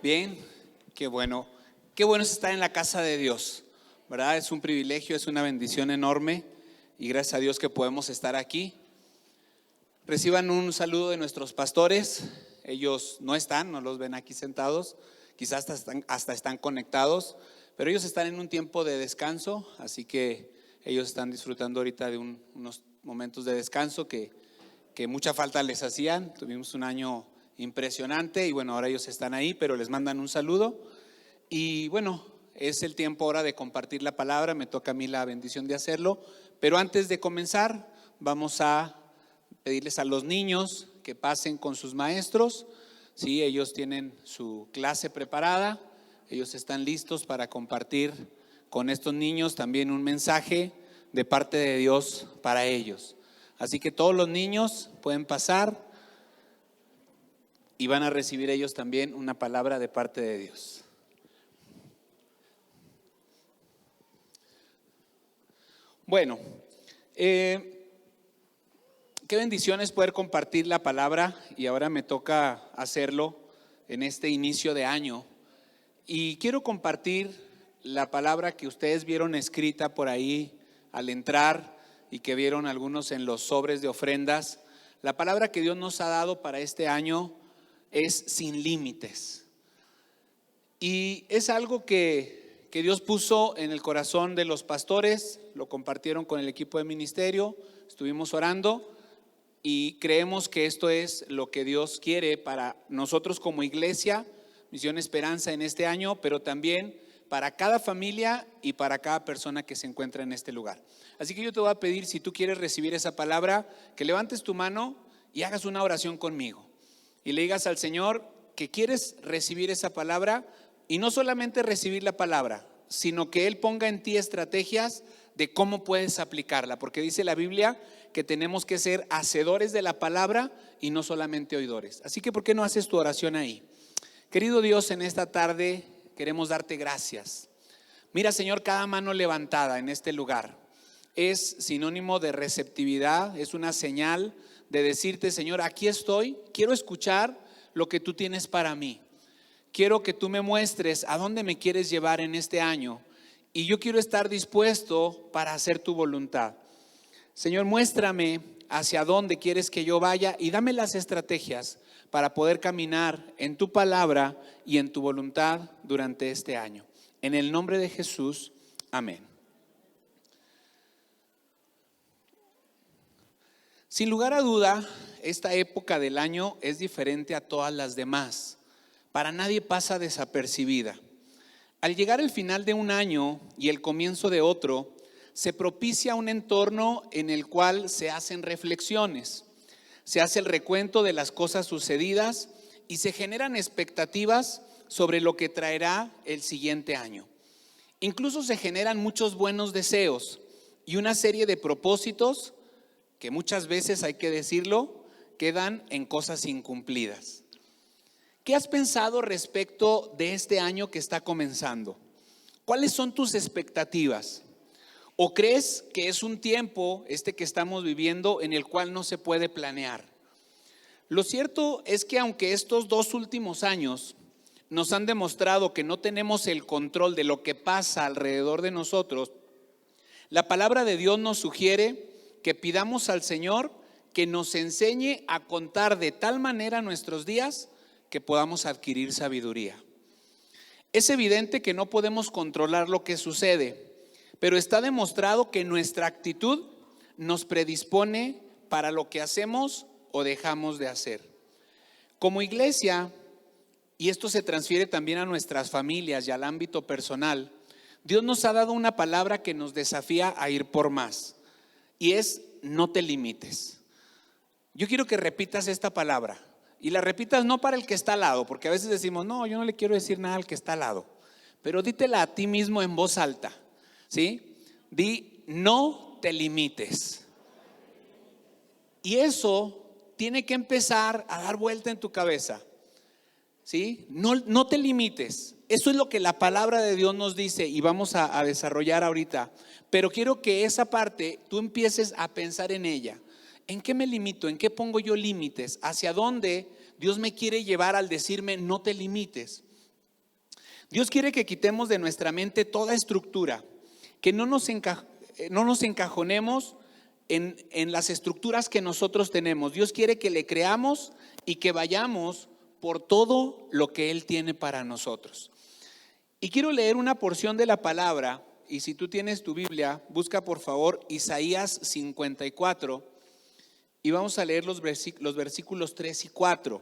Bien, qué bueno. Qué bueno es estar en la casa de Dios, ¿verdad? Es un privilegio, es una bendición enorme y gracias a Dios que podemos estar aquí. Reciban un saludo de nuestros pastores. Ellos no los ven aquí sentados, quizás hasta están conectados, pero ellos están en un tiempo de descanso, así que ellos están disfrutando ahorita de unos momentos de descanso que mucha falta les hacían. Tuvimos un año impresionante y bueno, ahora ellos están ahí, pero les mandan un saludo. Y bueno, es el tiempo ahora de compartir la palabra, me toca a mí la bendición de hacerlo, pero antes de comenzar vamos a pedirles a los niños que pasen con sus maestros. Sí, ellos tienen su clase preparada, ellos están listos para compartir con estos niños también un mensaje de parte de Dios para ellos. Así que todos los niños pueden pasar y van a recibir ellos también una palabra de parte de Dios. Bueno, qué bendición es poder compartir la palabra y ahora me toca hacerlo en este inicio de año. Y quiero compartir la palabra que ustedes vieron escrita por ahí al entrar y que vieron algunos en los sobres de ofrendas. La palabra que Dios nos ha dado para este año es sin límites. Y es algo que Dios puso en el corazón de los pastores, lo compartieron con el equipo de ministerio, estuvimos orando y creemos que esto es lo que Dios quiere para nosotros como iglesia, Misión Esperanza en este año, pero también para cada familia y para cada persona que se encuentra en este lugar. Así que yo te voy a pedir, si tú quieres recibir esa palabra, que levantes tu mano y hagas una oración conmigo y le digas al Señor que quieres recibir esa palabra y no solamente recibir la palabra, sino que Él ponga en ti estrategias de cómo puedes aplicarla, porque dice la Biblia que tenemos que ser hacedores de la palabra y no solamente oidores. Así que ¿por qué no haces tu oración ahí? Querido Dios, en esta tarde queremos darte gracias. Mira, Señor, cada mano levantada en este lugar es sinónimo de receptividad, es una señal de decirte, Señor, aquí estoy, quiero escuchar lo que tú tienes para mí. Quiero que tú me muestres a dónde me quieres llevar en este año y yo quiero estar dispuesto para hacer tu voluntad. Señor, muéstrame hacia dónde quieres que yo vaya y dame las estrategias para poder caminar en tu palabra y en tu voluntad durante este año. En el nombre de Jesús, amén. Sin lugar a duda, esta época del año es diferente a todas las demás. Para nadie pasa desapercibida. Al llegar el final de un año y el comienzo de otro, se propicia un entorno en el cual se hacen reflexiones, se hace el recuento de las cosas sucedidas y se generan expectativas sobre lo que traerá el siguiente año. Incluso se generan muchos buenos deseos y una serie de propósitos que muchas veces, hay que decirlo, quedan en cosas incumplidas. ¿Qué has pensado respecto de este año que está comenzando? ¿Cuáles son tus expectativas? ¿O crees que es un tiempo, que estamos viviendo, en el cual no se puede planear? Lo cierto es que aunque estos 2 últimos años nos han demostrado que no tenemos el control de lo que pasa alrededor de nosotros, la palabra de Dios nos sugiere que pidamos al Señor que nos enseñe a contar de tal manera nuestros días que podamos adquirir sabiduría. Es evidente que no podemos controlar lo que sucede, pero está demostrado que nuestra actitud nos predispone para lo que hacemos o dejamos de hacer. Como iglesia, y esto se transfiere también a nuestras familias y al ámbito personal, Dios nos ha dado una palabra que nos desafía a ir por más, y es: no te limites. Yo quiero que repitas esta palabra. Y la repitas no para el que está al lado, porque a veces decimos, no, yo no le quiero decir nada al que está al lado. Pero dítela a ti mismo en voz alta, ¿sí? Di, no te limites. Y eso tiene que empezar a dar vuelta en tu cabeza, ¿sí? No te limites. Eso es lo que la palabra de Dios nos dice y vamos a desarrollar ahorita. Pero quiero que esa parte tú empieces a pensar en ella. ¿En qué me limito? ¿En qué pongo yo límites? ¿Hacia dónde Dios me quiere llevar al decirme no te limites? Dios quiere que quitemos de nuestra mente toda estructura, que no nos encajonemos en las estructuras que nosotros tenemos. Dios quiere que le creamos y que vayamos por todo lo que Él tiene para nosotros. Y quiero leer una porción de la palabra, y si tú tienes tu Biblia, busca por favor Isaías 54, y vamos a leer los versículos 3 y 4.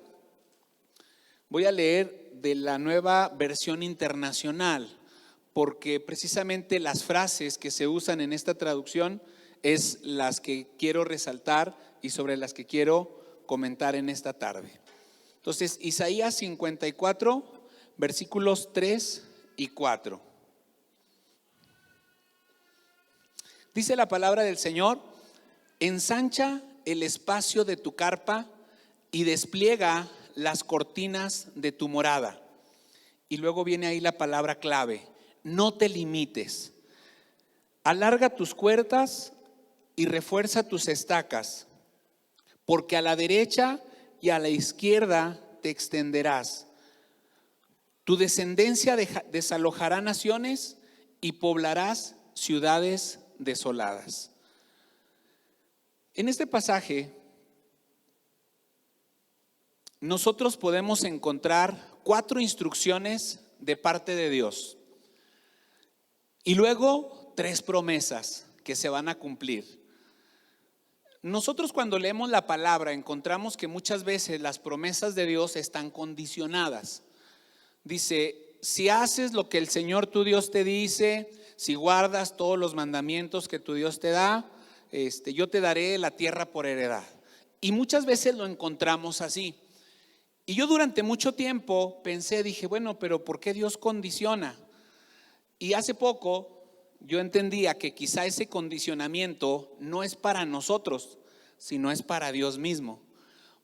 Voy a leer de la Nueva Versión Internacional, porque precisamente las frases que se usan en esta traducción es las que quiero resaltar y sobre las que quiero comentar en esta tarde. Entonces, Isaías 54, versículos 3 y 4. Dice la palabra del Señor: ensancha el espacio de tu carpa y despliega las cortinas de tu morada. Y luego viene ahí la palabra clave: no te limites. Alarga tus cuerdas y refuerza tus estacas, porque a la derecha y a la izquierda te extenderás. Tu descendencia desalojará naciones y poblarás ciudades desoladas. En este pasaje nosotros podemos encontrar 4 instrucciones de parte de Dios y luego 3 promesas que se van a cumplir. Nosotros cuando leemos la palabra encontramos que muchas veces las promesas de Dios están condicionadas. Dice: si haces lo que el Señor tu Dios te dice, si guardas todos los mandamientos que tu Dios te da, yo te daré la tierra por heredad. Y muchas veces lo encontramos así. Y yo durante mucho tiempo dije, bueno, pero ¿por qué Dios condiciona? Y hace poco yo entendía que quizá ese condicionamiento no es para nosotros, sino es para Dios mismo.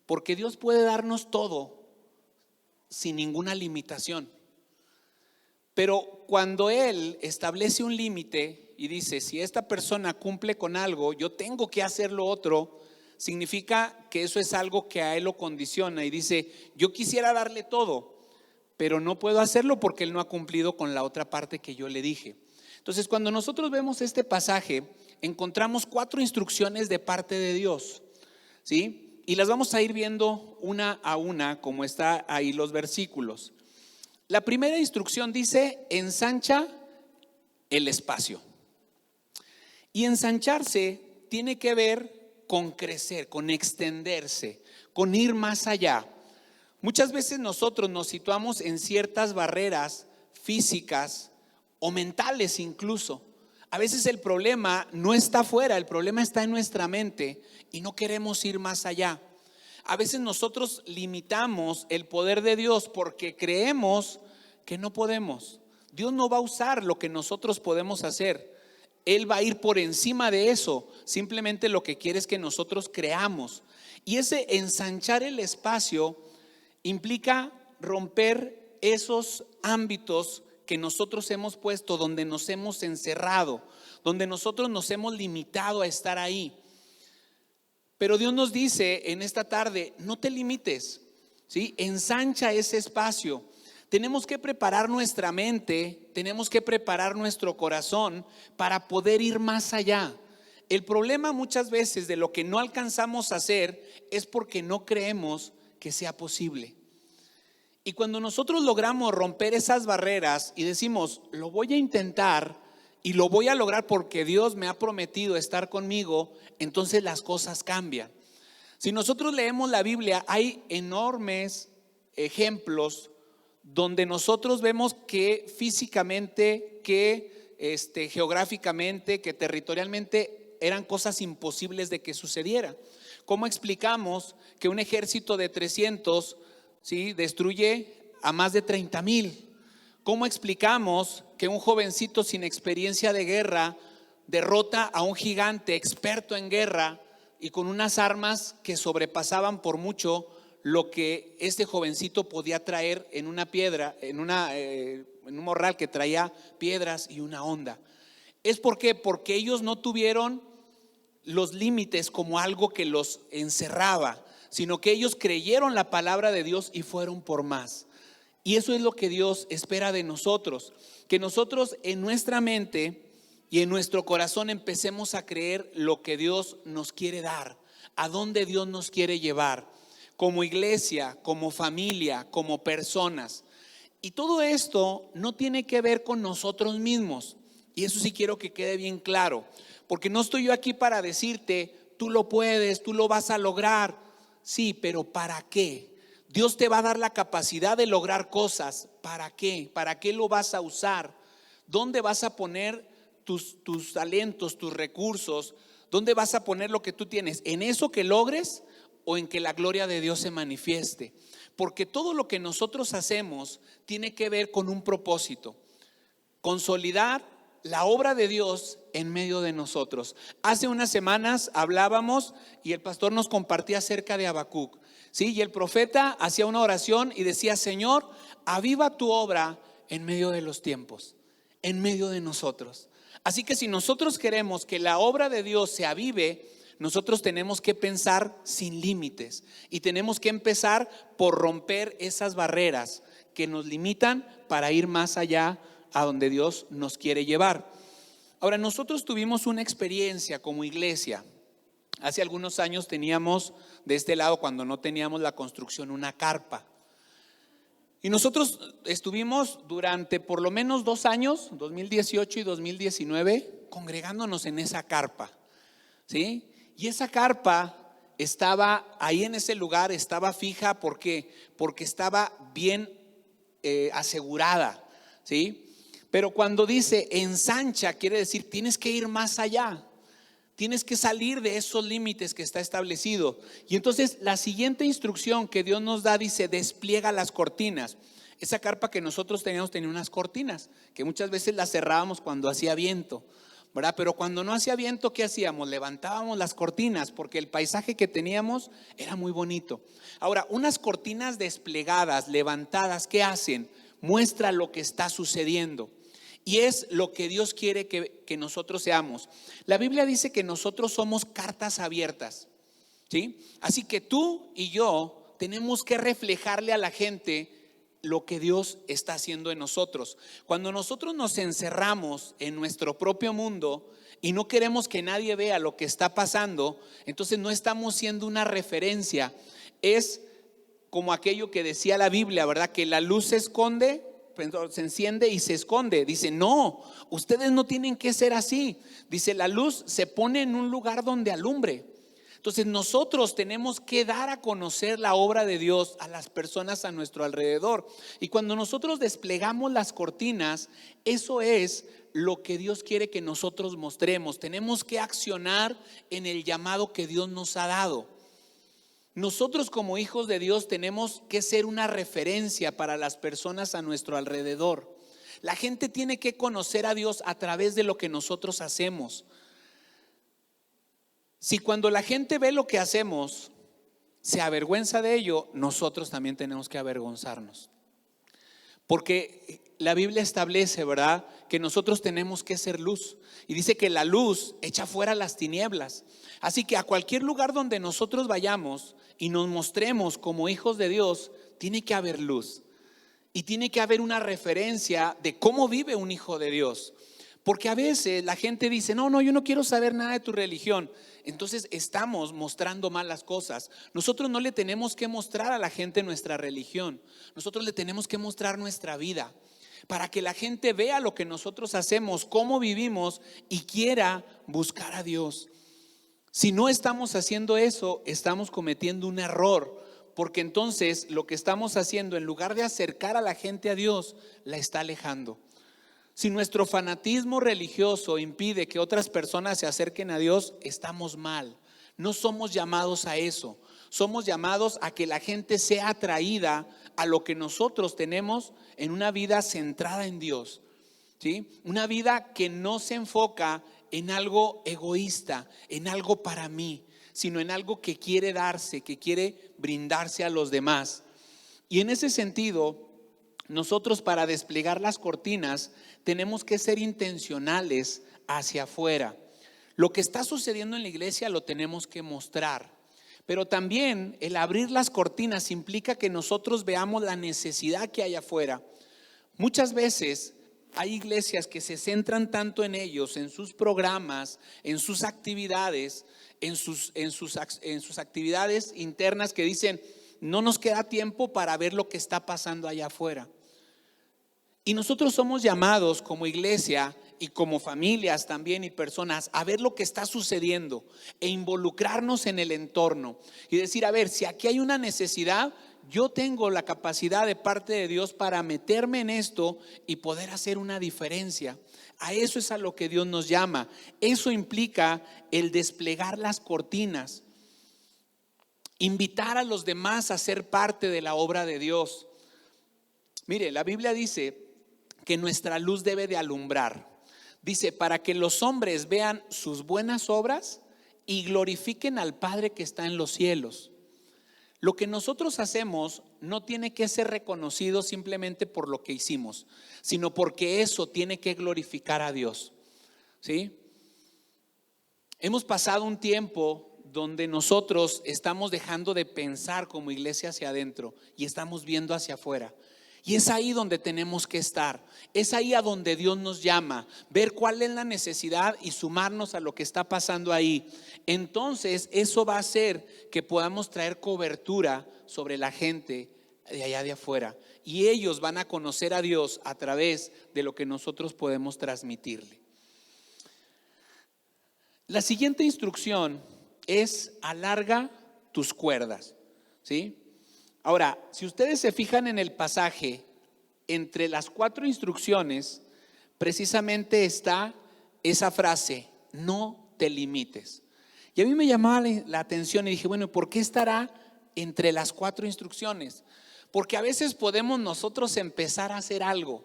Porque Dios puede darnos todo sin ninguna limitación. Pero cuando Él establece un límite y dice: si esta persona cumple con algo, yo tengo que hacer lo otro, significa que eso es algo que a Él lo condiciona. Y dice: yo quisiera darle todo, pero no puedo hacerlo porque Él no ha cumplido con la otra parte que yo le dije. Entonces, cuando nosotros vemos este pasaje, encontramos 4 instrucciones de parte de Dios, ¿sí? Y las vamos a ir viendo una a una, como está ahí los versículos. La primera instrucción dice: ensancha el espacio. Y ensancharse tiene que ver con crecer, con extenderse, con ir más allá. Muchas veces nosotros nos situamos en ciertas barreras físicas o mentales incluso. A veces el problema no está afuera, el problema está en nuestra mente y no queremos ir más allá. A veces nosotros limitamos el poder de Dios porque creemos que no podemos. Dios no va a usar lo que nosotros podemos hacer. Él va a ir por encima de eso. Simplemente lo que quiere es que nosotros creamos. Y ese ensanchar el espacio implica romper esos ámbitos que nosotros hemos puesto, donde nos hemos encerrado, donde nosotros nos hemos limitado a estar ahí. Pero Dios nos dice en esta tarde: no te limites, ¿sí? Ensancha ese espacio. Tenemos que preparar nuestra mente, tenemos que preparar nuestro corazón para poder ir más allá. El problema muchas veces de lo que no alcanzamos a hacer es porque no creemos que sea posible. Y cuando nosotros logramos romper esas barreras y decimos: lo voy a intentar y lo voy a lograr porque Dios me ha prometido estar conmigo, entonces las cosas cambian. Si nosotros leemos la Biblia, hay enormes ejemplos donde nosotros vemos que físicamente, que geográficamente, que territorialmente eran cosas imposibles de que sucediera. ¿Cómo explicamos que un ejército de 300, ¿sí?, destruye a más de 30,000? ¿Cómo explicamos que un jovencito sin experiencia de guerra derrota a un gigante experto en guerra y con unas armas que sobrepasaban por mucho lo que este jovencito podía traer en una piedra, en un morral que traía piedras y una honda? ¿Es por qué? Porque ellos no tuvieron los límites como algo que los encerraba, sino que ellos creyeron la palabra de Dios y fueron por más. Y eso es lo que Dios espera de nosotros, que nosotros en nuestra mente y en nuestro corazón empecemos a creer lo que Dios nos quiere dar, a dónde Dios nos quiere llevar, como iglesia, como familia, como personas. Y todo esto no tiene que ver con nosotros mismos. Y eso sí quiero que quede bien claro, porque no estoy yo aquí para decirte, tú lo puedes, tú lo vas a lograr. Sí, pero ¿para qué? Dios te va a dar la capacidad de lograr cosas. ¿Para qué? ¿Para qué lo vas a usar? ¿Dónde vas a poner tus talentos, tus recursos? ¿Dónde vas a poner lo que tú tienes? ¿En eso que logres o en que la gloria de Dios se manifieste? Porque todo lo que nosotros hacemos tiene que ver con un propósito: consolidar la obra de Dios en medio de nosotros. Hace unas semanas hablábamos y el pastor nos compartía acerca de Habacuc, ¿sí? Y el profeta hacía una oración y decía: Señor, aviva tu obra en medio de los tiempos, en medio de nosotros. Así que si nosotros queremos que la obra de Dios se avive, nosotros tenemos que pensar sin límites y tenemos que empezar por romper esas barreras que nos limitan para ir más allá a donde Dios nos quiere llevar. Ahora, nosotros tuvimos una experiencia como iglesia. Hace algunos años teníamos de este lado, cuando no teníamos la construcción, una carpa. Y nosotros estuvimos durante por lo menos 2 años, 2018 y 2019, congregándonos en esa carpa, ¿sí? Y esa carpa estaba ahí en ese lugar, estaba fija. ¿Por qué? Porque estaba bien asegurada, ¿sí? Pero cuando dice ensancha, quiere decir tienes que ir más allá. Tienes que salir de esos límites que está establecido. Y entonces la siguiente instrucción que Dios nos da dice: despliega las cortinas. Esa carpa que nosotros teníamos tenía unas cortinas que muchas veces las cerrábamos cuando hacía viento, ¿verdad? Pero cuando no hacía viento, ¿qué hacíamos? Levantábamos las cortinas porque el paisaje que teníamos era muy bonito. Ahora, unas cortinas desplegadas, levantadas, ¿qué hacen? Muestra lo que está sucediendo. Y es lo que Dios quiere que nosotros seamos. La Biblia dice que nosotros somos cartas abiertas, ¿sí? Así que tú y yo tenemos que reflejarle a la gente lo que Dios está haciendo en nosotros. Cuando nosotros nos encerramos en nuestro propio mundo y no queremos que nadie vea lo que está pasando, entonces no estamos siendo una referencia. Es como aquello que decía la Biblia, ¿verdad? Que la luz se esconde, se enciende y se esconde. Dice: no, ustedes no tienen que ser así. Dice: la luz se pone en un lugar donde alumbre. Entonces nosotros tenemos que dar a conocer la obra de Dios a las personas a nuestro alrededor. Y cuando nosotros desplegamos las cortinas, eso es lo que Dios quiere que nosotros mostremos. Tenemos que accionar en el llamado que Dios nos ha dado. Nosotros como hijos de Dios tenemos que ser una referencia para las personas a nuestro alrededor. La gente tiene que conocer a Dios a través de lo que nosotros hacemos. Si cuando la gente ve lo que hacemos se avergüenza de ello, nosotros también tenemos que avergonzarnos. Porque la Biblia establece, ¿verdad?, que nosotros tenemos que ser luz. Y dice que la luz echa fuera las tinieblas. Así que a cualquier lugar donde nosotros vayamos y nos mostremos como hijos de Dios, tiene que haber luz. Y tiene que haber una referencia de cómo vive un hijo de Dios. Porque a veces la gente dice: no, yo no quiero saber nada de tu religión. Entonces estamos mostrando malas cosas. Nosotros no le tenemos que mostrar a la gente nuestra religión. Nosotros le tenemos que mostrar nuestra vida, para que la gente vea lo que nosotros hacemos, cómo vivimos y quiera buscar a Dios. Si no estamos haciendo eso, estamos cometiendo un error, porque entonces lo que estamos haciendo, en lugar de acercar a la gente a Dios, la está alejando. Si nuestro fanatismo religioso impide que otras personas se acerquen a Dios, estamos mal. No somos llamados a eso. Somos llamados a que la gente sea atraída a lo que nosotros tenemos en una vida centrada en Dios, ¿sí? Una vida que no se enfoca en algo egoísta, en algo para mí, sino en algo que quiere darse, que quiere brindarse a los demás. Y en ese sentido, nosotros, para desplegar las cortinas, tenemos que ser intencionales hacia afuera. Lo que está sucediendo en la iglesia lo tenemos que mostrar, Pero también el abrir las cortinas implica que nosotros veamos la necesidad que hay afuera. Muchas veces hay iglesias que se centran tanto en ellos, en sus programas, en sus actividades, en sus actividades internas, que dicen, no nos queda tiempo para ver lo que está pasando allá afuera. Y nosotros somos llamados como iglesia y como familias también y personas a ver lo que está sucediendo e involucrarnos en el entorno y decir, a ver, si aquí hay una necesidad, yo tengo la capacidad de parte de Dios para meterme en esto y poder hacer una diferencia. A eso es a lo que Dios nos llama. Eso implica el desplegar las cortinas, invitar a los demás a ser parte de la obra de Dios. Mire, la Biblia dice que nuestra luz debe de alumbrar. Dice, para que los hombres vean sus buenas obras y glorifiquen al Padre que está en los cielos. Lo que nosotros hacemos no tiene que ser reconocido simplemente por lo que hicimos, sino porque eso tiene que glorificar a Dios. ¿Sí? Hemos pasado un tiempo donde nosotros estamos dejando de pensar como iglesia hacia adentro y estamos viendo hacia afuera. Y es ahí donde tenemos que estar. Es ahí a donde Dios nos llama, ver cuál es la necesidad y sumarnos a lo que está pasando ahí. Entonces eso va a hacer que podamos traer cobertura sobre la gente de allá de afuera. Y ellos van a conocer a Dios a través de lo que nosotros podemos transmitirle. La siguiente instrucción es: alarga tus cuerdas. ¿Sí? Ahora, si ustedes se fijan en el pasaje, entre las 4 instrucciones, precisamente está esa frase, no te limites. Y a mí me llamaba la atención y dije, bueno, ¿por qué estará entre las 4 instrucciones? Porque a veces podemos nosotros empezar a hacer algo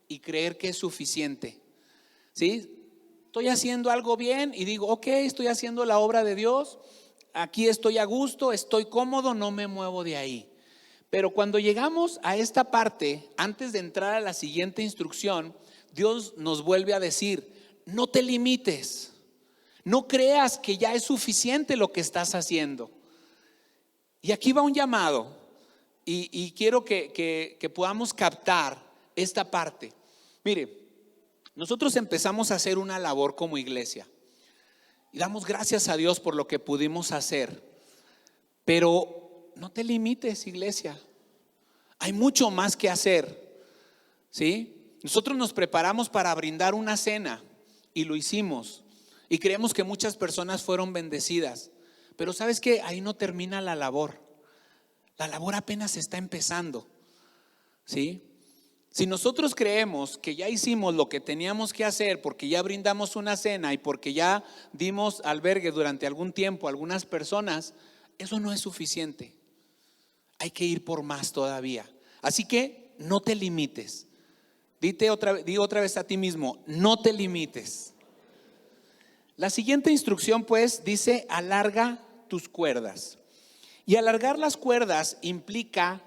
y creer que es suficiente. ¿Sí? Estoy haciendo algo bien y digo, ok, estoy haciendo la obra de Dios, aquí estoy a gusto, estoy cómodo, no me muevo de ahí. Pero cuando llegamos a esta parte, antes de entrar a la siguiente instrucción, Dios nos vuelve a decir, no te limites, no creas que ya es suficiente lo que estás haciendo. Y aquí va un llamado y quiero que podamos captar esta parte. Mire, nosotros empezamos a hacer una labor como iglesia y damos gracias a Dios por lo que pudimos hacer, pero no te limites, iglesia. Hay mucho más que hacer. ¿Sí? Nosotros nos preparamos para brindar una cena y lo hicimos. Y creemos que muchas personas fueron bendecidas. Pero ¿sabes qué? Ahí no termina la labor. La labor apenas está empezando. ¿Sí? Si nosotros creemos que ya hicimos lo que teníamos que hacer porque ya brindamos una cena y porque ya dimos albergue durante algún tiempo a algunas personas, eso no es suficiente. Hay que ir por más todavía. Así que no te limites. Di otra vez a ti mismo, no te limites. La siguiente instrucción pues dice, alarga tus cuerdas. Y alargar las cuerdas implica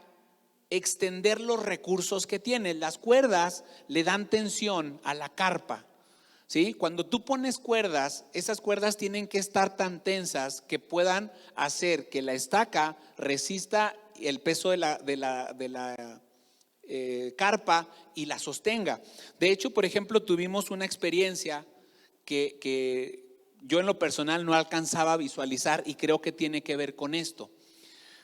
extender los recursos que tienes. Las cuerdas le dan tensión a la carpa. ¿Sí? Cuando tú pones cuerdas, esas cuerdas tienen que estar tan tensas que puedan hacer que la estaca resista el peso de la carpa y la sostenga. De hecho, por ejemplo, tuvimos una experiencia que yo en lo personal no alcanzaba a visualizar y creo que tiene que ver con esto.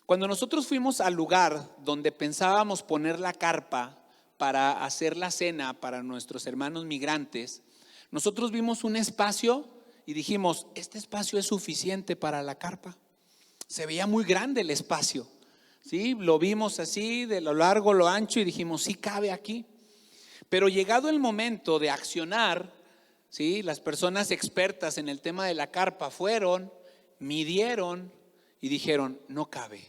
Cuando nosotros fuimos al lugar donde pensábamos poner la carpa para hacer la cena para nuestros hermanos migrantes, nosotros vimos un espacio y dijimos, este espacio es suficiente para la carpa. Se veía muy grande el espacio, ¿sí? Lo vimos así, de lo largo, lo ancho, y dijimos, sí cabe aquí. Pero llegado el momento de accionar, ¿sí? Las personas expertas en el tema de la carpa fueron, midieron y dijeron, no cabe.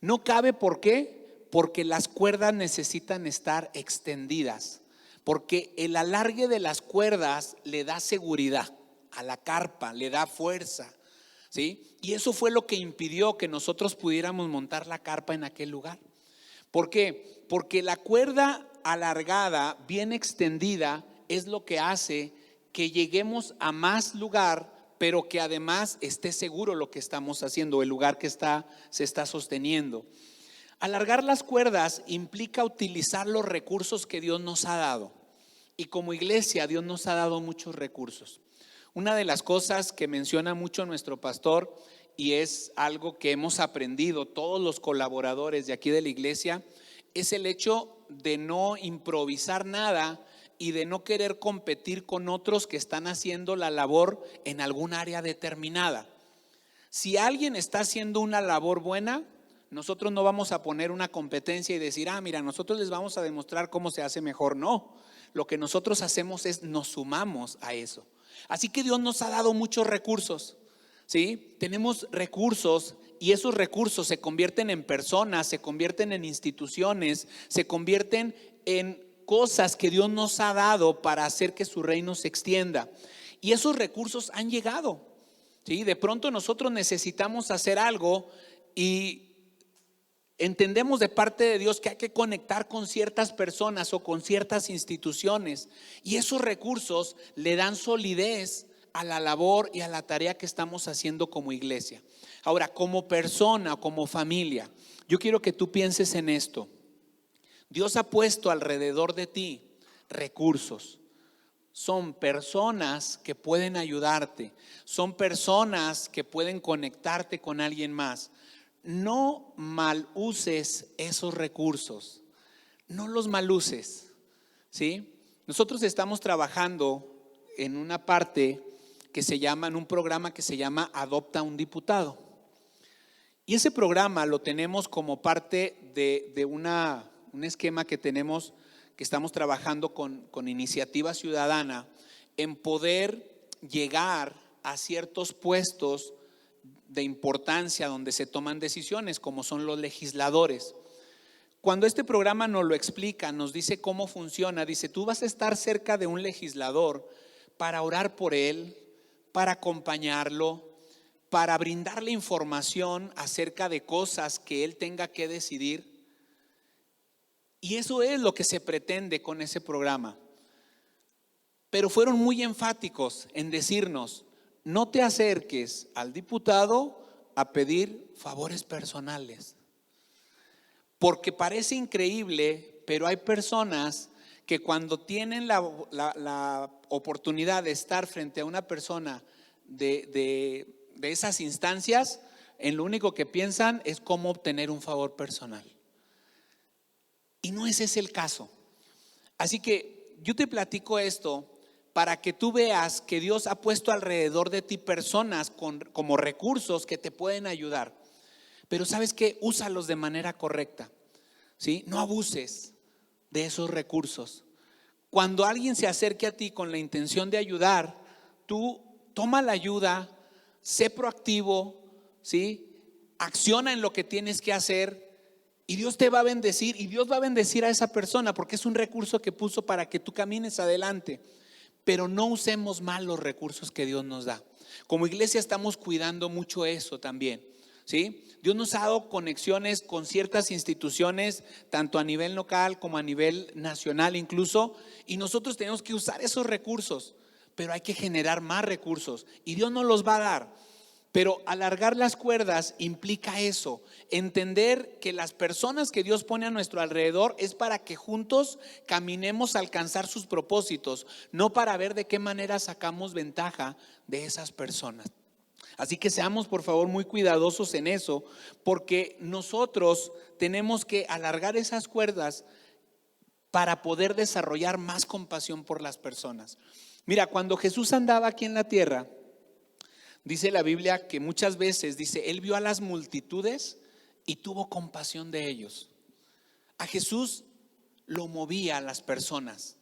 No cabe, ¿por qué? Porque las cuerdas necesitan estar extendidas. Porque el alargue de las cuerdas le da seguridad a la carpa, le da fuerza, ¿sí? Y eso fue lo que impidió que nosotros pudiéramos montar la carpa en aquel lugar. ¿Por qué? Porque la cuerda alargada, bien extendida, es lo que hace que lleguemos a más lugar pero que además esté seguro lo que estamos haciendo, el lugar que se está sosteniendo. Alargar las cuerdas implica utilizar los recursos que Dios nos ha dado. Y como iglesia, Dios nos ha dado muchos recursos. Una de las cosas que menciona mucho nuestro pastor, y es algo que hemos aprendido todos los colaboradores de aquí de la iglesia, es el hecho de no improvisar nada y de no querer competir con otros que están haciendo la labor en algún área determinada. Si alguien está haciendo una labor buena, nosotros no vamos a poner una competencia y decir, mira, nosotros les vamos a demostrar cómo se hace mejor. No, lo que nosotros hacemos es nos sumamos a eso. Así que Dios nos ha dado muchos recursos, ¿sí? Tenemos recursos y esos recursos se convierten en personas, se convierten en instituciones, se convierten en cosas que Dios nos ha dado para hacer que su reino se extienda. Y esos recursos han llegado, ¿sí? De pronto nosotros necesitamos hacer algo y entendemos de parte de Dios que hay que conectar con ciertas personas o con ciertas instituciones, y esos recursos le dan solidez a la labor y a la tarea que estamos haciendo como iglesia. Ahora, como persona, como familia, yo quiero que tú pienses en esto. Dios ha puesto alrededor de ti recursos. Son personas que pueden ayudarte, son personas que pueden conectarte con alguien más. No mal uses esos recursos, no los mal uses, ¿sí? Nosotros estamos trabajando en una parte que se llama, en un programa que se llama Adopta un Diputado. Y ese programa lo tenemos como parte de un esquema que tenemos, que estamos trabajando con Iniciativa Ciudadana, en poder llegar a ciertos puestos de importancia donde se toman decisiones, como son los legisladores. Cuando este programa nos lo explica, nos dice cómo funciona, dice: tú vas a estar cerca de un legislador para orar por él, para acompañarlo, para brindarle información acerca de cosas que él tenga que decidir. Y eso es lo que se pretende con ese programa. Pero fueron muy enfáticos en decirnos: no te acerques al diputado a pedir favores personales, porque parece increíble, pero hay personas que cuando tienen la oportunidad de estar frente a una persona de esas instancias, en lo único que piensan es cómo obtener un favor personal. Y no ese es el caso. Así que yo te platico esto para que tú veas que Dios ha puesto alrededor de ti personas como recursos que te pueden ayudar. Pero ¿sabes qué? Úsalos de manera correcta, ¿sí? No abuses de esos recursos. Cuando alguien se acerque a ti con la intención de ayudar, tú toma la ayuda, sé proactivo, ¿sí? Acciona en lo que tienes que hacer. Y Dios te va a bendecir, y Dios va a bendecir a esa persona, porque es un recurso que puso para que tú camines adelante. Pero no usemos mal los recursos que Dios nos da. Como iglesia estamos cuidando mucho eso también, ¿sí? Dios nos ha dado conexiones con ciertas instituciones, tanto a nivel local como a nivel nacional incluso, y nosotros tenemos que usar esos recursos, pero hay que generar más recursos, y Dios nos los va a dar. Pero alargar las cuerdas implica eso, entender que las personas que Dios pone a nuestro alrededor es para que juntos caminemos a alcanzar sus propósitos, no para ver de qué manera sacamos ventaja de esas personas. Así que seamos por favor muy cuidadosos en eso, porque nosotros tenemos que alargar esas cuerdas para poder desarrollar más compasión por las personas. Mira, cuando Jesús andaba aquí en la tierra, dice la Biblia que muchas veces, dice, Él vio a las multitudes y tuvo compasión de ellos. A Jesús lo movía a las personas.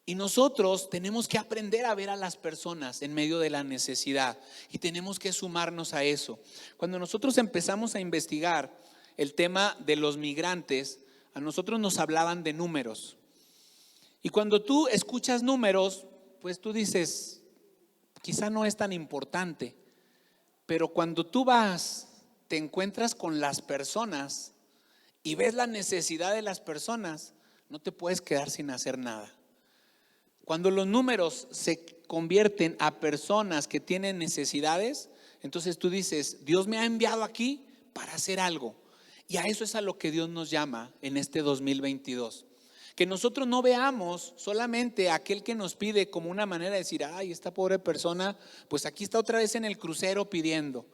Y nosotros tenemos que aprender a ver a las personas en medio de la necesidad, y tenemos que sumarnos a eso. Cuando nosotros empezamos a investigar el tema de los migrantes, a nosotros nos hablaban de números. Y cuando tú escuchas números, pues tú dices, quizá no es tan importante, pero cuando tú vas, te encuentras con las personas y ves la necesidad de las personas, no te puedes quedar sin hacer nada. Cuando los números se convierten a personas que tienen necesidades, entonces tú dices, Dios me ha enviado aquí para hacer algo. Y a eso es a lo que Dios nos llama en este 2022. Que nosotros no veamos solamente a aquel que nos pide como una manera de decir, ay, esta pobre persona, pues aquí está otra vez en el crucero pidiendo.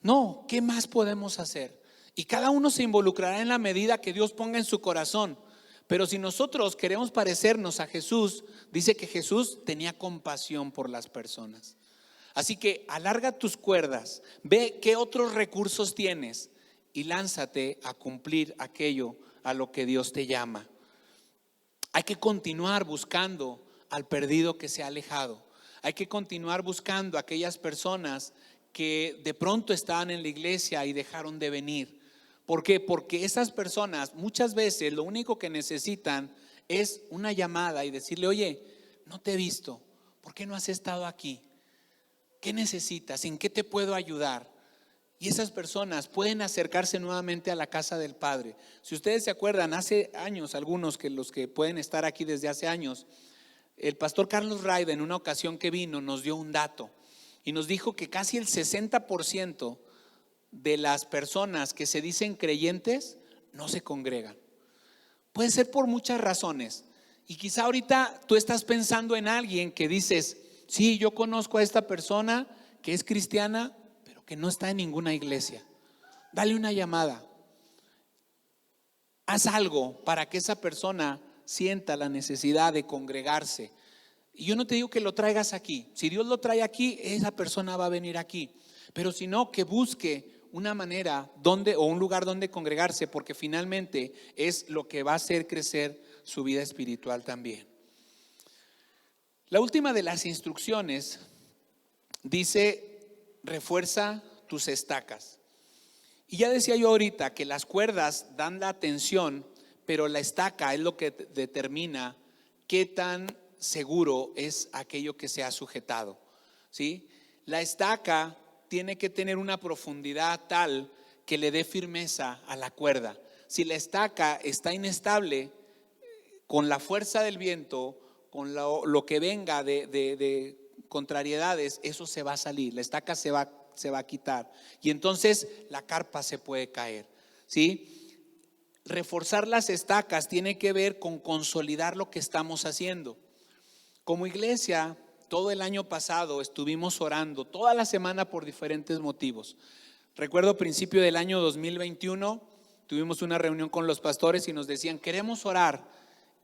No, ¿qué más podemos hacer? Y cada uno se involucrará en la medida que Dios ponga en su corazón. Pero si nosotros queremos parecernos a Jesús, dice que Jesús tenía compasión por las personas. Así que alarga tus cuerdas, ve qué otros recursos tienes y lánzate a cumplir aquello a lo que Dios te llama. Hay que continuar buscando al perdido que se ha alejado. Hay que continuar buscando a aquellas personas que de pronto estaban en la iglesia y dejaron de venir. ¿Por qué? Porque esas personas muchas veces lo único que necesitan es una llamada y decirle, oye, no te he visto, ¿por qué no has estado aquí? ¿Qué necesitas? ¿En qué te puedo ayudar? Y esas personas pueden acercarse nuevamente a la casa del Padre. Si ustedes se acuerdan, hace años, algunos que los que pueden estar aquí desde hace años, el pastor Carlos Raida en una ocasión que vino nos dio un dato y nos dijo que casi el 60% de las personas que se dicen creyentes no se congregan. Puede ser por muchas razones. Y quizá ahorita tú estás pensando en alguien que dices, sí, yo conozco a esta persona que es cristiana, pero que no está en ninguna iglesia. Dale una llamada. Haz algo para que esa persona sienta la necesidad de congregarse. Y yo no te digo que lo traigas aquí. Si Dios lo trae aquí, esa persona va a venir aquí. Pero si no, que busque una manera donde, o un lugar donde congregarse, porque finalmente es lo que va a hacer crecer su vida espiritual también. La última de las instrucciones dice, refuerza tus estacas. Y ya decía yo ahorita que las cuerdas dan la tensión, pero la estaca es lo que determina qué tan seguro es aquello que se ha sujetado, ¿sí? La estaca tiene que tener una profundidad tal que le dé firmeza a la cuerda. Si la estaca está inestable, con la fuerza del viento, con lo que venga de contrariedades, eso se va a salir, la estaca se va a quitar y entonces la carpa se puede caer, ¿sí? Reforzar las estacas tiene que ver con consolidar lo que estamos haciendo. Como iglesia, todo el año pasado estuvimos orando toda la semana por diferentes motivos. Recuerdo a principio del año 2021 tuvimos una reunión con los pastores y nos decían, queremos orar,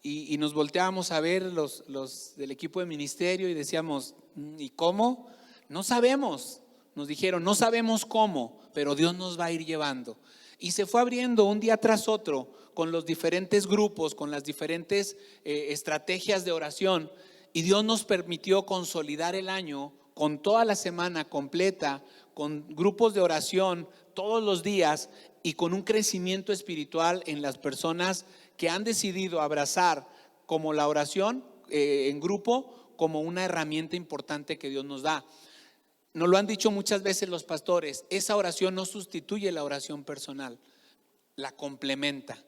y nos volteábamos a ver los del equipo de ministerio y decíamos, ¿y cómo? No sabemos. Nos dijeron, no sabemos cómo, pero Dios nos va a ir llevando. Y se fue abriendo un día tras otro con los diferentes grupos, con las diferentes estrategias de oración. Y Dios nos permitió consolidar el año con toda la semana completa, con grupos de oración todos los días y con un crecimiento espiritual en las personas que han decidido abrazar como la oración en grupo como una herramienta importante que Dios nos da. Nos lo han dicho muchas veces los pastores, esa oración no sustituye la oración personal, la complementa.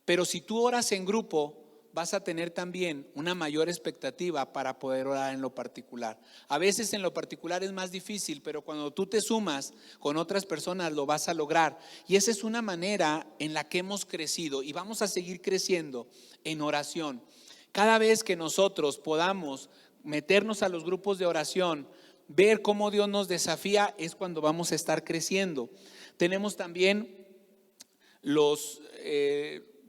Pero si tú oras en grupo, vas a tener también una mayor expectativa para poder orar en lo particular. A veces en lo particular es más difícil, pero cuando tú te sumas con otras personas lo vas a lograr. Y esa es una manera en la que hemos crecido y vamos a seguir creciendo en oración. Cada vez que nosotros podamos meternos a los grupos de oración, ver cómo Dios nos desafía, es cuando vamos a estar creciendo. Tenemos también los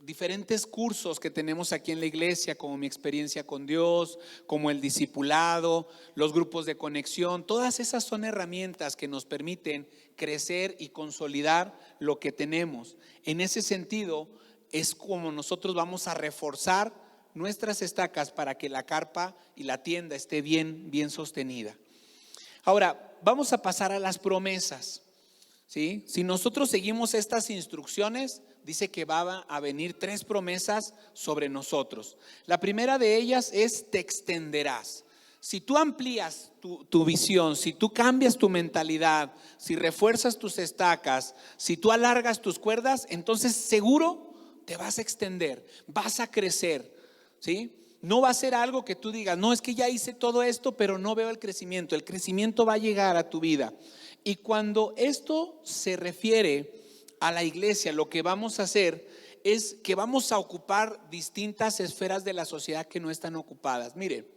diferentes cursos que tenemos aquí en la iglesia, como mi experiencia con Dios, como el discipulado, los grupos de conexión. Todas esas son herramientas que nos permiten crecer y consolidar lo que tenemos. En ese sentido es como nosotros vamos a reforzar nuestras estacas para que la carpa y la tienda esté bien sostenida. Ahora, vamos a pasar a las promesas, ¿sí? Si nosotros seguimos estas instrucciones, dice que va a venir 3 promesas sobre nosotros. La primera de ellas es te extenderás. Si tú amplías tu visión, si tú cambias tu mentalidad, si refuerzas tus estacas, si tú alargas tus cuerdas, entonces seguro te vas a extender, vas a crecer, ¿sí? no va a ser algo que tú digas, no, es que ya hice todo esto, pero no veo el crecimiento. El crecimiento va a llegar a tu vida. Y cuando esto se refiere a la iglesia, lo que vamos a hacer es que vamos a ocupar distintas esferas de la sociedad que no están ocupadas. Mire,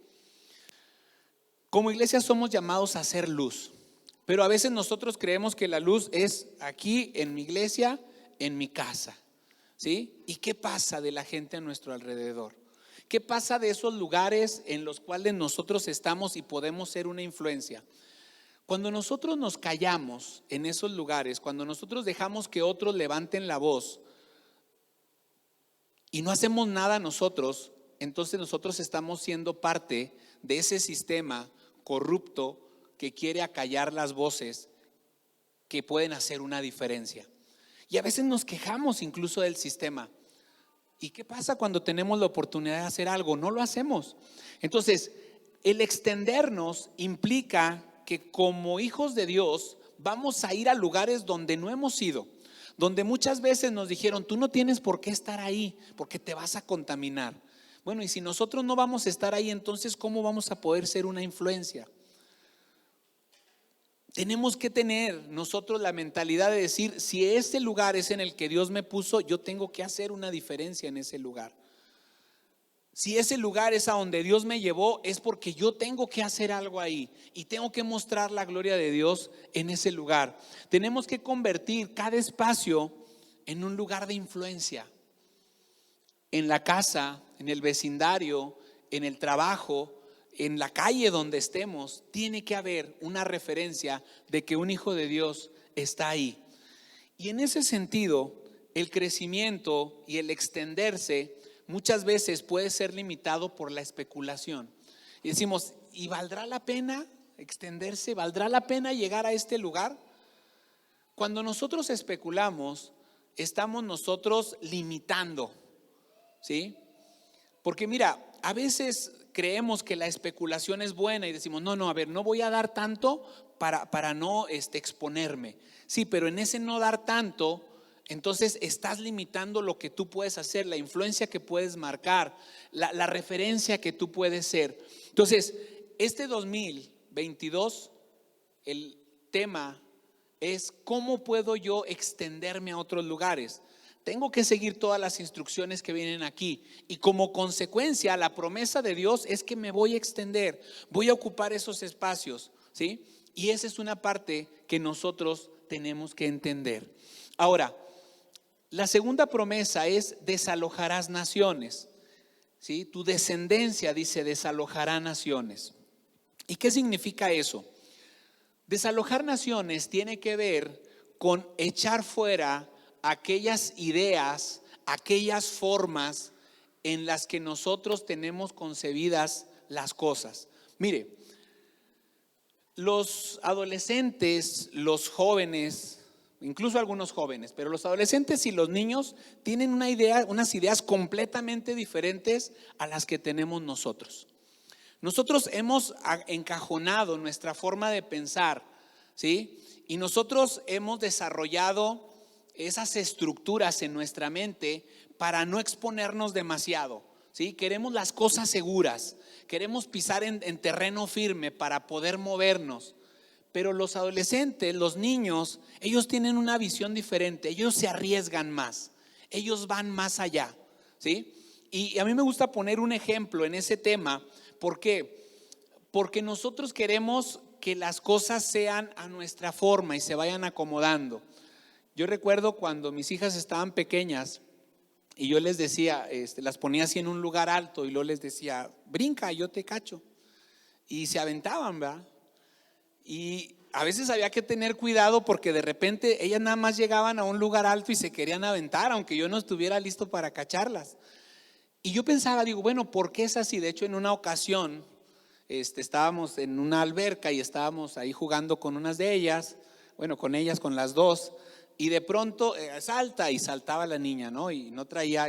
como iglesia somos llamados a hacer luz, pero a veces nosotros creemos que la luz es aquí en mi iglesia, en mi casa, ¿sí? ¿Y qué pasa de la gente a nuestro alrededor? ¿Qué pasa de esos lugares en los cuales nosotros estamos y podemos ser una influencia? Cuando nosotros nos callamos en esos lugares, cuando nosotros dejamos que otros levanten la voz y no hacemos nada nosotros, entonces nosotros estamos siendo parte de ese sistema corrupto que quiere acallar las voces que pueden hacer una diferencia. Y a veces nos quejamos incluso del sistema. ¿Y qué pasa cuando tenemos la oportunidad de hacer algo? No lo hacemos. Entonces, el extendernos implica que como hijos de Dios vamos a ir a lugares donde no hemos ido, donde muchas veces nos dijeron, tú no tienes por qué estar ahí, porque te vas a contaminar. Bueno, y si nosotros no vamos a estar ahí, entonces ¿cómo vamos a poder ser una influencia? Tenemos que tener nosotros la mentalidad de decir, si ese lugar es en el que Dios me puso, yo tengo que hacer una diferencia en ese lugar. Si ese lugar es a donde Dios me llevó, es porque yo tengo que hacer algo ahí y tengo que mostrar la gloria de Dios en ese lugar. Tenemos que convertir cada espacio en un lugar de influencia. En la casa, en el vecindario, en el trabajo, en la calle donde estemos, tiene que haber una referencia de que un hijo de Dios está ahí. Y en ese sentido, el crecimiento y el extenderse muchas veces puede ser limitado por la especulación. Y decimos, ¿y valdrá la pena extenderse? ¿Valdrá la pena llegar a este lugar? Cuando nosotros especulamos, estamos nosotros limitando, ¿sí? Porque mira, a veces creemos que la especulación es buena y decimos, no, a ver, no voy a dar tanto para no exponerme. Sí, pero en ese no dar tanto, entonces estás limitando lo que tú puedes hacer, la influencia que puedes marcar, la referencia que tú puedes ser. Entonces, este 2022, el tema es ¿cómo puedo yo extenderme a otros lugares? Tengo que seguir todas las instrucciones que vienen aquí y como consecuencia la promesa de Dios es que me voy a extender, voy a ocupar esos espacios, ¿sí? Y esa es una parte que nosotros tenemos que entender. Ahora, la segunda promesa es desalojarás naciones, ¿sí? Tu descendencia, dice, desalojará naciones. ¿Y qué significa eso? Desalojar naciones tiene que ver con echar fuera aquellas ideas, aquellas formas en las que nosotros tenemos concebidas las cosas. Mire, los adolescentes, los jóvenes, incluso algunos jóvenes, pero los adolescentes y los niños tienen unas ideas completamente diferentes a las que tenemos nosotros. Nosotros hemos encajonado nuestra forma de pensar, ¿sí? Y nosotros hemos desarrollado esas estructuras en nuestra mente para no exponernos demasiado, ¿sí? Queremos las cosas seguras, queremos pisar en terreno firme para poder movernos. Pero los adolescentes, los niños, ellos tienen una visión diferente, ellos se arriesgan más, ellos van más allá, ¿sí? Y a mí me gusta poner un ejemplo en ese tema. ¿Por qué? Porque nosotros queremos que las cosas sean a nuestra forma y se vayan acomodando. Yo recuerdo cuando mis hijas estaban pequeñas y yo les decía, las ponía así en un lugar alto y luego les decía, brinca, yo te cacho. Y se aventaban, ¿verdad? Y a veces había que tener cuidado porque de repente ellas nada más llegaban a un lugar alto y se querían aventar, aunque yo no estuviera listo para cacharlas. Y yo pensaba, digo, bueno, ¿por qué es así? De hecho, en una ocasión estábamos en una alberca y estábamos ahí jugando con unas de ellas, bueno, con ellas, con las dos. Y de pronto salta y saltaba la niña, ¿no? Y no traía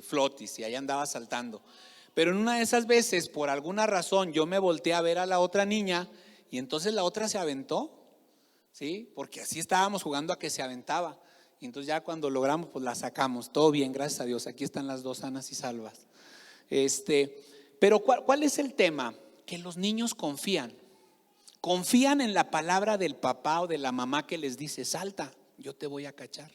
flotis y ahí andaba saltando. Pero en una de esas veces, por alguna razón, yo me volteé a ver a la otra niña y entonces la otra se aventó, ¿sí? Porque así estábamos jugando a que se aventaba. Y entonces ya cuando logramos, pues la sacamos. Todo bien, gracias a Dios. Aquí están las dos sanas y salvas. Pero ¿cuál es el tema? Que los niños confían en la palabra del papá o de la mamá que les dice: salta, yo te voy a cachar.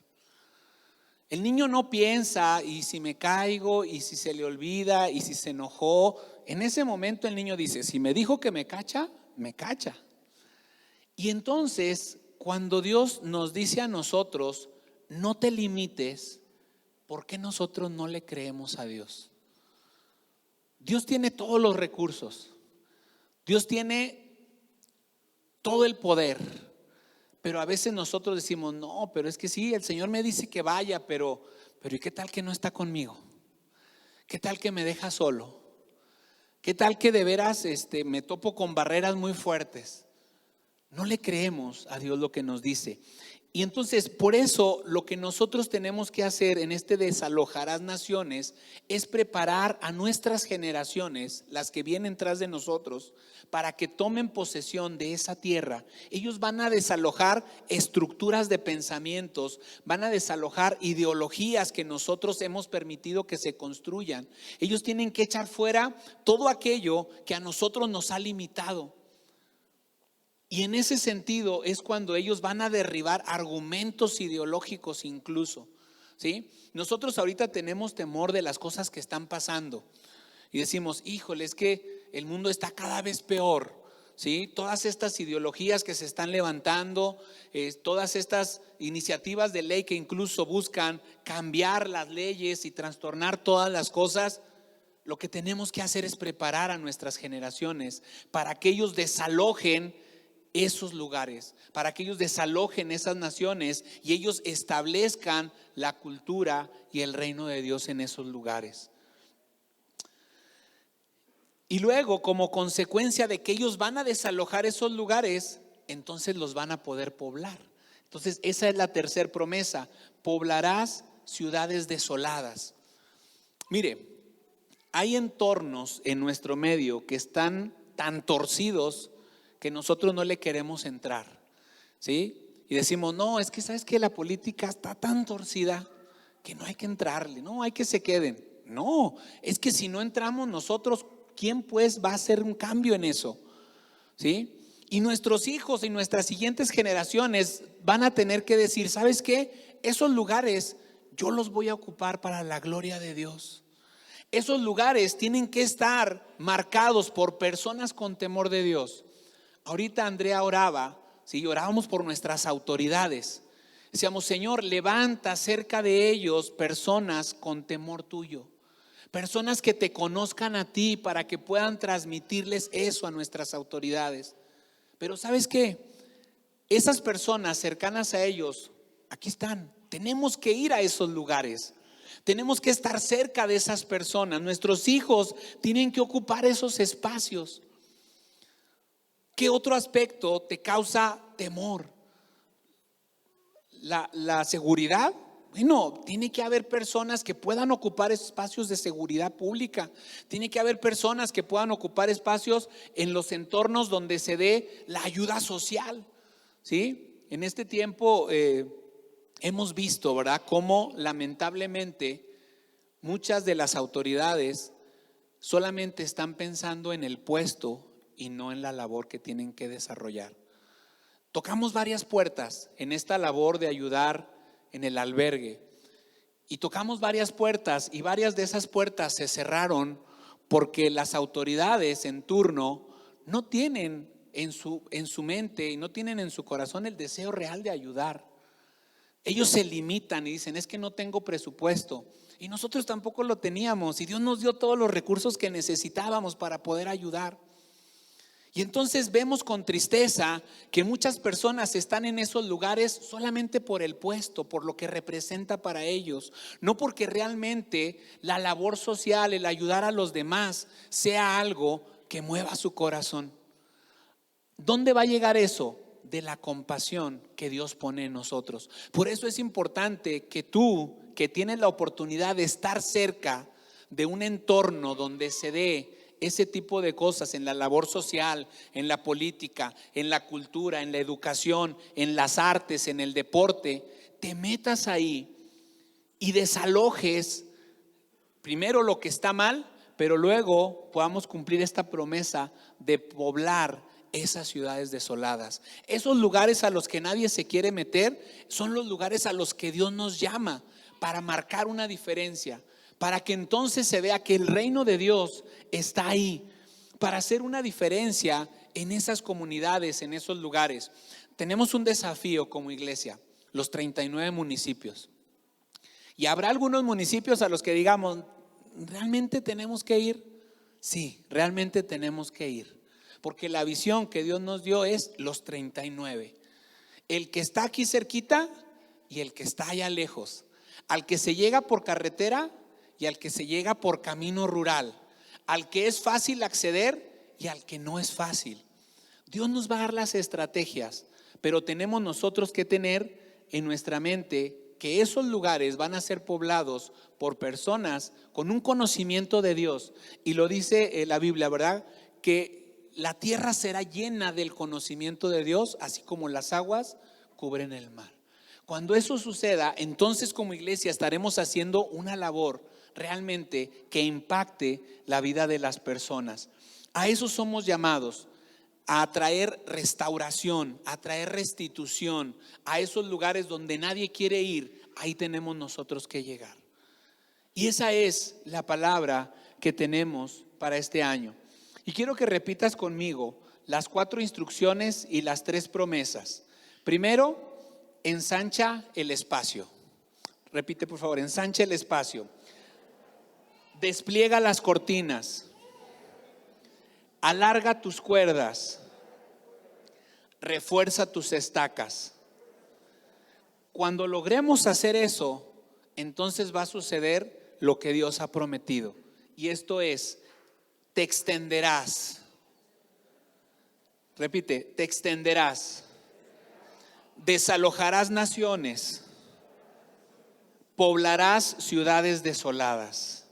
El niño no piensa: y si me caigo, y si se le olvida, y si se enojó. En ese momento el niño dice: si me dijo que me cacha, me cacha. Y entonces, cuando Dios nos dice a nosotros: no te limites, ¿por qué nosotros no le creemos a Dios? Dios tiene todos los recursos, Dios tiene todo el poder, pero a veces nosotros decimos: no, pero es que sí, el Señor me dice que vaya, pero ¿y qué tal que no está conmigo? ¿Qué tal que me deja solo? ¿Qué tal que de veras me topo con barreras muy fuertes? No le creemos a Dios lo que nos dice. Y entonces, por eso lo que nosotros tenemos que hacer en desalojarás naciones es preparar a nuestras generaciones, las que vienen tras de nosotros, para que tomen posesión de esa tierra. Ellos van a desalojar estructuras de pensamientos, van a desalojar ideologías que nosotros hemos permitido que se construyan. Ellos tienen que echar fuera todo aquello que a nosotros nos ha limitado. Y en ese sentido es cuando ellos van a derribar argumentos ideológicos incluso, ¿sí? Nosotros ahorita tenemos temor de las cosas que están pasando y decimos: híjole, es que el mundo está cada vez peor, ¿sí? Todas estas ideologías que se están levantando, todas estas iniciativas de ley que incluso buscan cambiar las leyes y trastornar todas las cosas. Lo que tenemos que hacer es preparar a nuestras generaciones para que ellos desalojen esos lugares, para que ellos desalojen esas naciones y ellos establezcan la cultura y el reino de Dios en esos lugares. Y luego, como consecuencia de que ellos van a desalojar esos lugares, entonces los van a poder poblar. Entonces esa es la tercera promesa: poblarás ciudades desoladas. Mire, hay entornos en nuestro medio que están tan torcidos que nosotros no le queremos entrar, ¿sí? Y decimos: no, es que sabes que la política está tan torcida que no hay que entrarle, no hay que se queden. No, es que si no entramos nosotros, ¿quién pues va a hacer un cambio en eso? ¿Sí? Y nuestros hijos y nuestras siguientes generaciones van a tener que decir: ¿sabes qué? Esos lugares yo los voy a ocupar para la gloria de Dios. Esos lugares tienen que estar marcados por personas con temor de Dios. Ahorita Andrea oraba, ¿sí? Orábamos por nuestras autoridades. Decíamos: Señor, levanta cerca de ellos personas con temor tuyo, personas que te conozcan a ti, para que puedan transmitirles eso a nuestras autoridades. Pero ¿sabes qué? Esas personas cercanas a ellos, aquí están. Tenemos que ir a esos lugares. Tenemos que estar cerca de esas personas. Nuestros hijos tienen que ocupar esos espacios. ¿Qué otro aspecto te causa temor? La seguridad. Bueno, tiene que haber personas que puedan ocupar espacios de seguridad pública. Tiene que haber personas que puedan ocupar espacios en los entornos donde se dé la ayuda social, ¿sí? En este tiempo hemos visto, ¿verdad?, cómo lamentablemente muchas de las autoridades solamente están pensando en el puesto y no en la labor que tienen que desarrollar. Tocamos varias puertas en esta labor de ayudar en el albergue, y tocamos varias puertas, y varias de esas puertas se cerraron porque las autoridades en turno no tienen en su mente y no tienen en su corazón el deseo real de ayudar. Ellos se limitan y dicen: es que no tengo presupuesto. Y nosotros tampoco lo teníamos, y Dios nos dio todos los recursos que necesitábamos para poder ayudar. Y entonces vemos con tristeza que muchas personas están en esos lugares solamente por el puesto, por lo que representa para ellos, no porque realmente la labor social, el ayudar a los demás, sea algo que mueva su corazón. ¿Dónde va a llegar eso? De la compasión que Dios pone en nosotros. Por eso es importante que tú, que tienes la oportunidad de estar cerca de un entorno donde se dé ese tipo de cosas, en la labor social, en la política, en la cultura, en la educación, en las artes, en el deporte, te metas ahí y desalojes primero lo que está mal, pero luego podamos cumplir esta promesa de poblar esas ciudades desoladas. Esos lugares a los que nadie se quiere meter son los lugares a los que Dios nos llama para marcar una diferencia, para que entonces se vea que el reino de Dios está ahí, para hacer una diferencia en esas comunidades, en esos lugares. Tenemos un desafío como iglesia, los 39 municipios. Y habrá algunos municipios a los que digamos, ¿realmente tenemos que ir? Sí, realmente tenemos que ir, porque la visión que Dios nos dio es los 39. El que está aquí cerquita y el que está allá lejos. Al que se llega por carretera y al que se llega por camino rural. Al que es fácil acceder y al que no es fácil. Dios nos va a dar las estrategias, pero tenemos nosotros que tener en nuestra mente que esos lugares van a ser poblados por personas con un conocimiento de Dios. Y lo dice la Biblia, ¿verdad? Que la tierra será llena del conocimiento de Dios, así como las aguas cubren el mar. Cuando eso suceda, entonces como iglesia estaremos haciendo una labor realmente que impacte la vida de las personas. A eso somos llamados, a traer restauración, a traer restitución a esos lugares donde nadie quiere ir. Ahí tenemos nosotros que llegar. Y esa es la palabra que tenemos para este año. Y quiero que repitas conmigo las 4 instrucciones y las 3 promesas. Primero, ensancha el espacio. Repite por favor, ensancha el espacio. Despliega las cortinas. Alarga tus cuerdas. Refuerza tus estacas. Cuando logremos hacer eso, entonces va a suceder lo que Dios ha prometido. Y esto es, te extenderás. Repite, te extenderás. Desalojarás naciones. Poblarás ciudades desoladas.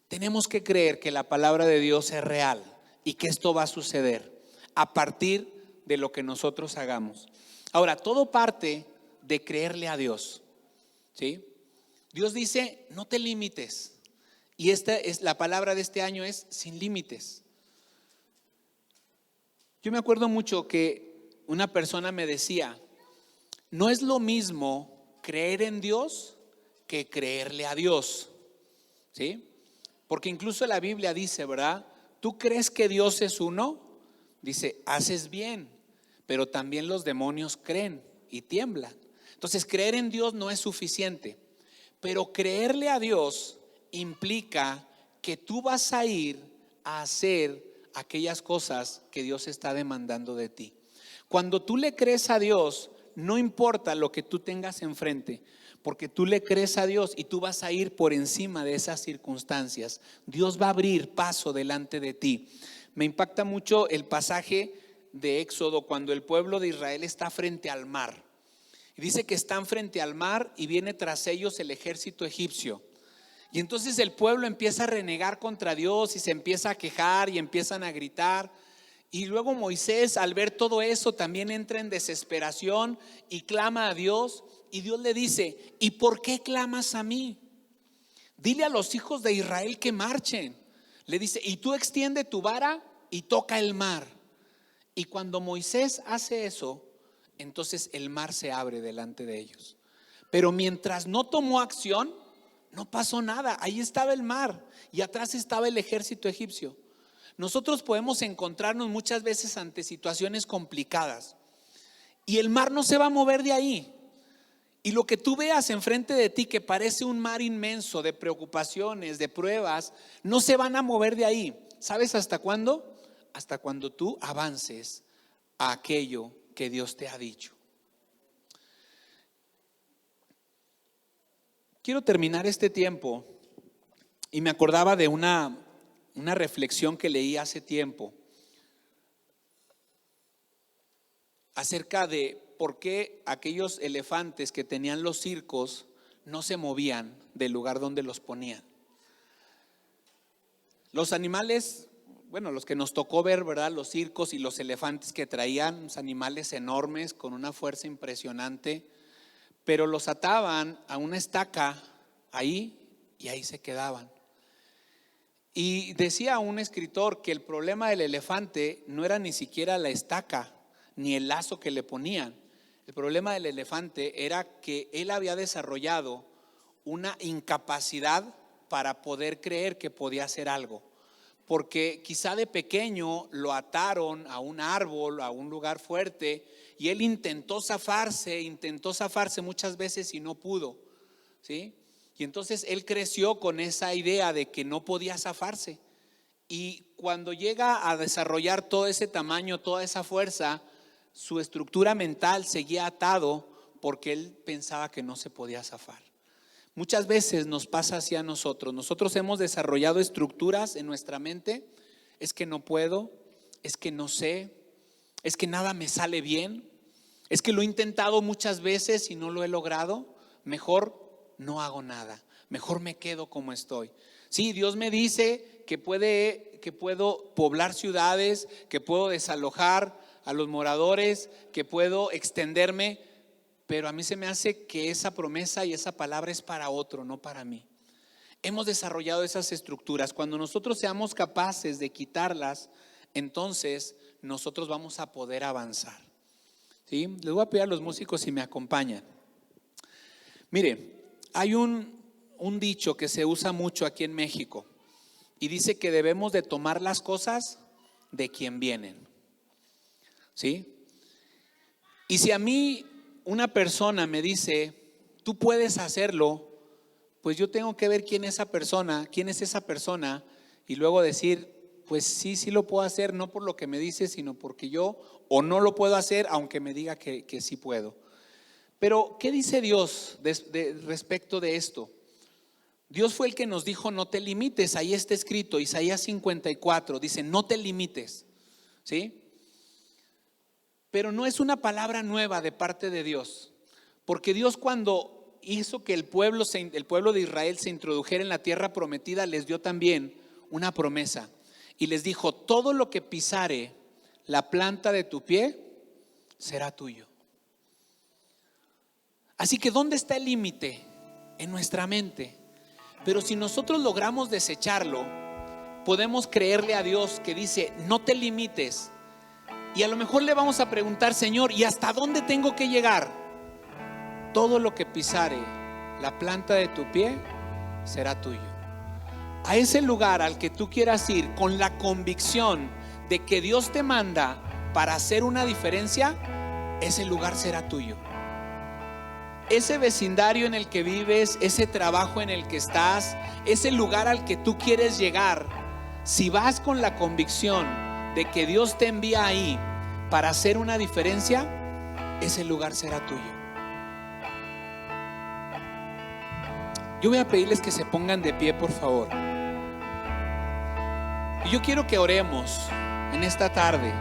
Tenemos que creer que la palabra de Dios es real y que esto va a suceder a partir de lo que nosotros hagamos. Ahora, todo parte de creerle a Dios, ¿sí? Dios dice, no te limites. Y esta es la palabra de este año, es sin límites. Yo me acuerdo mucho que una persona me decía, no es lo mismo creer en Dios que creerle a Dios, ¿sí? Porque incluso la Biblia dice, ¿verdad? ¿Tú crees que Dios es uno? Dice, haces bien, pero también los demonios creen y tiemblan. Entonces, creer en Dios no es suficiente, pero creerle a Dios implica que tú vas a ir a hacer aquellas cosas que Dios está demandando de ti. Cuando tú le crees a Dios, no importa lo que tú tengas enfrente, porque tú le crees a Dios y tú vas a ir por encima de esas circunstancias. Dios va a abrir paso delante de ti. Me impacta mucho el pasaje de Éxodo cuando el pueblo de Israel está frente al mar. Y dice que están frente al mar y viene tras ellos el ejército egipcio. Y entonces el pueblo empieza a renegar contra Dios y se empieza a quejar y empiezan a gritar. Y luego Moisés, al ver todo eso, también entra en desesperación y clama a Dios. Y Dios le dice, ¿y por qué clamas a mí? Dile a los hijos de Israel que marchen. Le dice, y tú extiende tu vara y toca el mar. Y cuando Moisés hace eso, entonces el mar se abre delante de ellos. Pero mientras no tomó acción, no pasó nada. Ahí estaba el mar y atrás estaba el ejército egipcio. Nosotros podemos encontrarnos muchas veces ante situaciones complicadas y el mar no se va a mover de ahí. Y lo que tú veas enfrente de ti, que parece un mar inmenso de preocupaciones, de pruebas, no se van a mover de ahí. ¿Sabes hasta cuándo? Hasta cuando tú avances a aquello que Dios te ha dicho. Quiero terminar este tiempo y me acordaba de una reflexión que leí hace tiempo acerca de por qué aquellos elefantes que tenían los circos no se movían del lugar donde los ponían. Los animales, bueno, los que nos tocó ver, ¿verdad? Los circos y los elefantes que traían, unos animales enormes con una fuerza impresionante, pero los ataban a una estaca ahí y ahí se quedaban. Y decía un escritor que el problema del elefante no era ni siquiera la estaca ni el lazo que le ponían. El problema del elefante era que él había desarrollado una incapacidad para poder creer que podía hacer algo, porque quizá de pequeño lo ataron a un árbol, a un lugar fuerte, y él intentó zafarse muchas veces y no pudo, ¿sí? Y entonces él creció con esa idea de que no podía zafarse, y cuando llega a desarrollar todo ese tamaño, toda esa fuerza, su estructura mental seguía atado porque él pensaba que no se podía zafar. Muchas veces nos pasa así a nosotros. Nosotros hemos desarrollado estructuras en nuestra mente. Es que no puedo, es que no sé, es que nada me sale bien, es que lo he intentado muchas veces y no lo he logrado. Mejor no hago nada, mejor me quedo como estoy. Sí, Dios me dice que puedo poblar ciudades, que puedo desalojar a los moradores, que puedo extenderme, pero a mí se me hace que esa promesa y esa palabra es para otro, no para mí. Hemos desarrollado esas estructuras. Cuando nosotros seamos capaces de quitarlas, entonces nosotros vamos a poder avanzar. ¿Sí? Les voy a pedir a los músicos si me acompañan. Mire, hay un dicho que se usa mucho aquí en México y dice que debemos de tomar las cosas de quien vienen. ¿Sí? Y si a mí una persona me dice, tú puedes hacerlo, pues yo tengo que ver quién es esa persona y luego decir, pues sí lo puedo hacer, no por lo que me dice, sino porque yo o no lo puedo hacer, aunque me diga que sí puedo. Pero ¿qué dice Dios respecto de esto? Dios fue el que nos dijo, no te limites. Ahí está escrito, Isaías 54, dice, no te limites, ¿sí? Pero no es una palabra nueva de parte de Dios, porque Dios, cuando hizo que el pueblo de Israel se introdujera en la tierra prometida, les dio también una promesa y les dijo, todo lo que pisare la planta de tu pie será tuyo. Así que ¿dónde está el límite? En nuestra mente. Pero si nosotros logramos desecharlo, podemos creerle a Dios que dice, no te limites. Y a lo mejor le vamos a preguntar, Señor, ¿y hasta dónde tengo que llegar? Todo lo que pisare la planta de tu pie será tuyo. A ese lugar al que tú quieras ir con la convicción de que Dios te manda para hacer una diferencia, ese lugar será tuyo. Ese vecindario en el que vives, ese trabajo en el que estás, ese lugar al que tú quieres llegar, si vas con la convicción de que Dios te envía ahí para hacer una diferencia, ese lugar será tuyo. Yo voy a pedirles que se pongan de pie, por favor. Y yo quiero que oremos en esta tarde.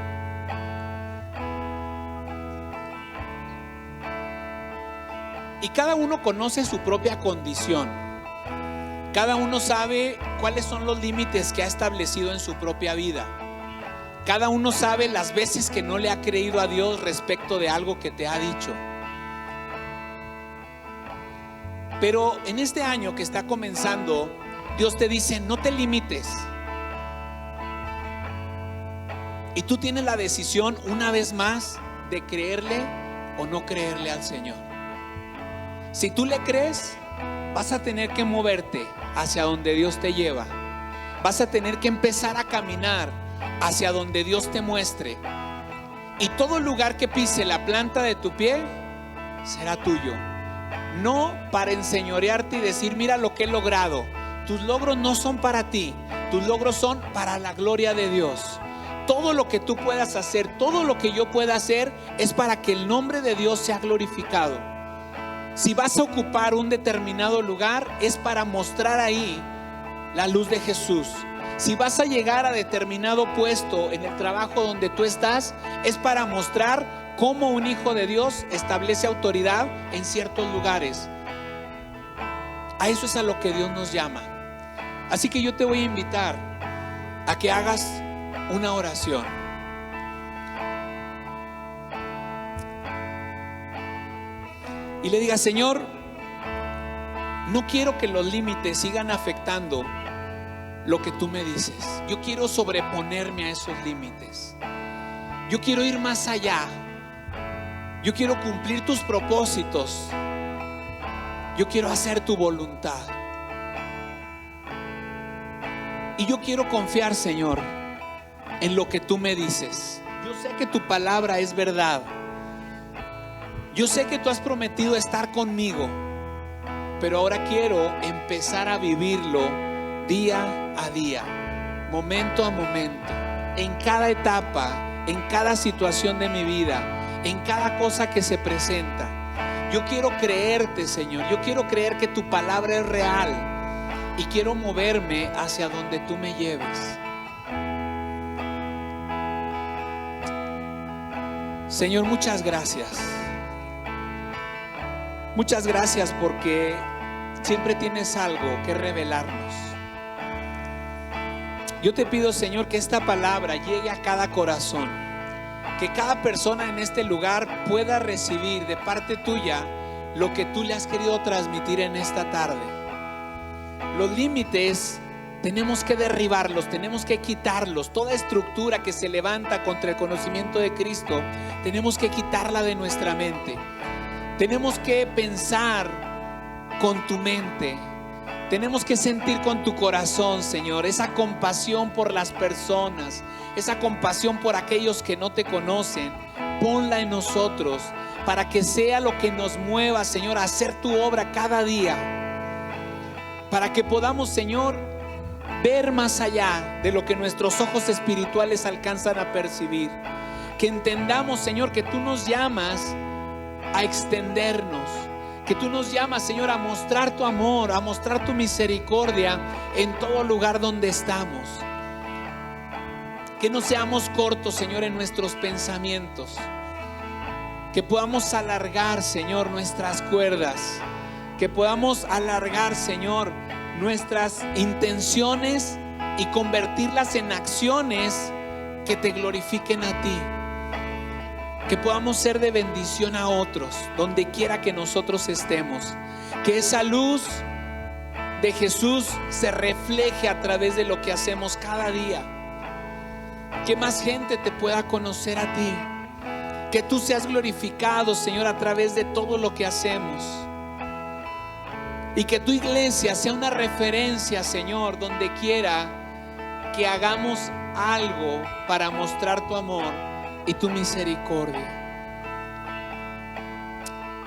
Y cada uno conoce su propia condición. Cada uno sabe cuáles son los límites que ha establecido en su propia vida. Cada uno sabe las veces que no le ha creído a Dios respecto de algo que te ha dicho. Pero en este año que está comenzando, Dios te dice, no te limites. Y tú tienes la decisión una vez más de creerle o no creerle al Señor. Si tú le crees, vas a tener que moverte hacia donde Dios te lleva. Vas a tener que empezar a caminar hacia donde Dios te muestre. Y todo lugar que pise la planta de tu pie será tuyo. No para enseñorearte y decir, mira lo que he logrado. Tus logros no son para ti. Tus logros son para la gloria de Dios. Todo lo que tú puedas hacer, todo lo que yo pueda hacer, es para que el nombre de Dios sea glorificado. Si vas a ocupar un determinado lugar, es para mostrar ahí la luz de Jesús. Si vas a llegar a determinado puesto en el trabajo donde tú estás, es para mostrar cómo un hijo de Dios establece autoridad en ciertos lugares. A eso es a lo que Dios nos llama. Así que yo te voy a invitar a que hagas una oración. Y le digas, Señor, no quiero que los límites sigan afectando lo que tú me dices. Yo quiero sobreponerme a esos límites. Yo quiero ir más allá. Yo quiero cumplir tus propósitos. Yo quiero hacer tu voluntad. Y yo quiero confiar, Señor, en lo que tú me dices. Yo sé que tu palabra es verdad. Yo sé que tú has prometido estar conmigo, pero ahora quiero empezar a vivirlo día a día, momento a momento, en cada etapa, en cada situación de mi vida, en cada cosa que se presenta. Yo quiero creerte, Señor. Yo quiero creer que tu palabra es real y quiero moverme hacia donde tú me lleves. Señor, muchas gracias. Muchas gracias porque siempre tienes algo que revelarnos. Yo te pido, Señor, que esta palabra llegue a cada corazón, que cada persona en este lugar pueda recibir de parte tuya lo que tú le has querido transmitir en esta tarde. Los límites tenemos que derribarlos, tenemos que quitarlos. Toda estructura que se levanta contra el conocimiento de Cristo, tenemos que quitarla de nuestra mente. Tenemos que pensar con tu mente. Tenemos que sentir con tu corazón, Señor, esa compasión por las personas, esa compasión por aquellos que no te conocen. Ponla en nosotros para que sea lo que nos mueva, Señor, a hacer tu obra cada día. Para que podamos, Señor, ver más allá de lo que nuestros ojos espirituales alcanzan a percibir. Que entendamos, Señor, que tú nos llamas a extendernos, que tú nos llamas, Señor, a mostrar tu amor, a mostrar tu misericordia en todo lugar donde estamos. Que no seamos cortos, Señor, en nuestros pensamientos. Que podamos alargar, Señor, nuestras cuerdas. Que podamos alargar, Señor, nuestras intenciones y convertirlas en acciones que te glorifiquen a ti. Que podamos ser de bendición a otros donde quiera que nosotros estemos. Que esa luz de Jesús se refleje a través de lo que hacemos cada día. Que más gente te pueda conocer a ti. Que tú seas glorificado, Señor, a través de todo lo que hacemos. Y que tu iglesia sea una referencia, Señor, donde quiera que hagamos algo para mostrar tu amor y tu misericordia.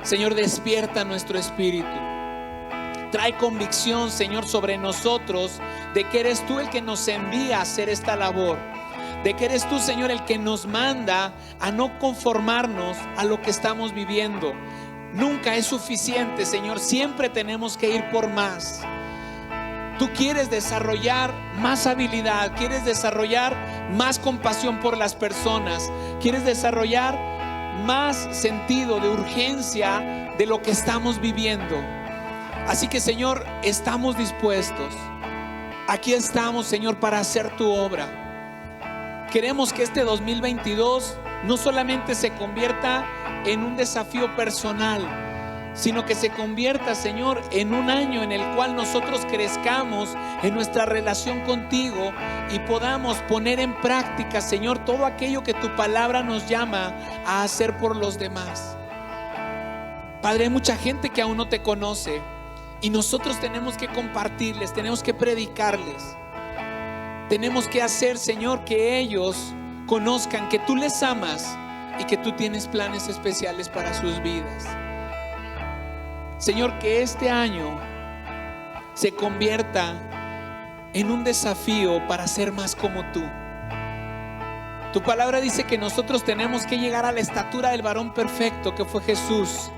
Señor, despierta nuestro espíritu. Trae convicción, Señor, sobre nosotros de que eres tú el que nos envía a hacer esta labor. De que eres tú, Señor, el que nos manda a no conformarnos a lo que estamos viviendo. Nunca es suficiente, Señor. Siempre tenemos que ir por más. Tú quieres desarrollar más habilidad, quieres desarrollar más compasión por las personas, quieres desarrollar más sentido de urgencia de lo que estamos viviendo. Así que, Señor, estamos dispuestos. Aquí estamos, Señor, para hacer tu obra. Queremos que este 2022 no solamente se convierta en un desafío personal, sino que se convierta, Señor, en un año en el cual nosotros crezcamos en nuestra relación contigo y podamos poner en práctica, Señor, todo aquello que tu palabra nos llama a hacer por los demás. Padre, hay mucha gente que aún no te conoce y nosotros tenemos que compartirles, tenemos que predicarles. Tenemos que hacer, Señor, que ellos conozcan que tú les amas y que tú tienes planes especiales para sus vidas. Señor, que este año se convierta en un desafío para ser más como tú. Tu palabra dice que nosotros tenemos que llegar a la estatura del varón perfecto que fue Jesús.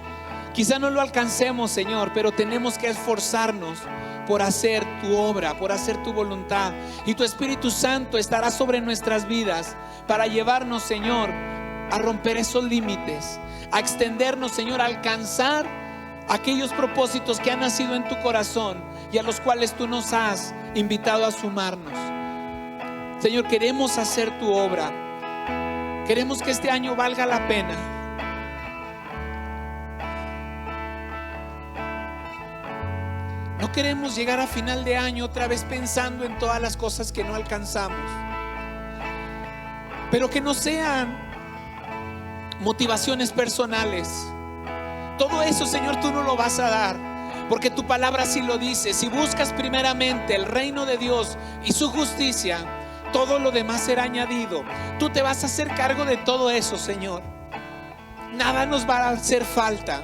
Quizá no lo alcancemos, Señor, pero tenemos que esforzarnos por hacer tu obra, por hacer tu voluntad. Y tu Espíritu Santo estará sobre nuestras vidas para llevarnos, Señor, a romper esos límites, a extendernos, Señor, a alcanzar aquellos propósitos que han nacido en tu corazón y a los cuales tú nos has invitado a sumarnos. Señor, queremos hacer tu obra. Queremos que este año valga la pena. no queremos llegar a final de año otra vez pensando en todas las cosas que no alcanzamos, pero que no sean motivaciones personales. Todo eso, Señor, tú no lo vas a dar, porque tu palabra sí lo dice. Si buscas primeramente el reino de Dios y su justicia, todo lo demás será añadido. Tú te vas a hacer cargo de todo eso, Señor. Nada nos va a hacer falta,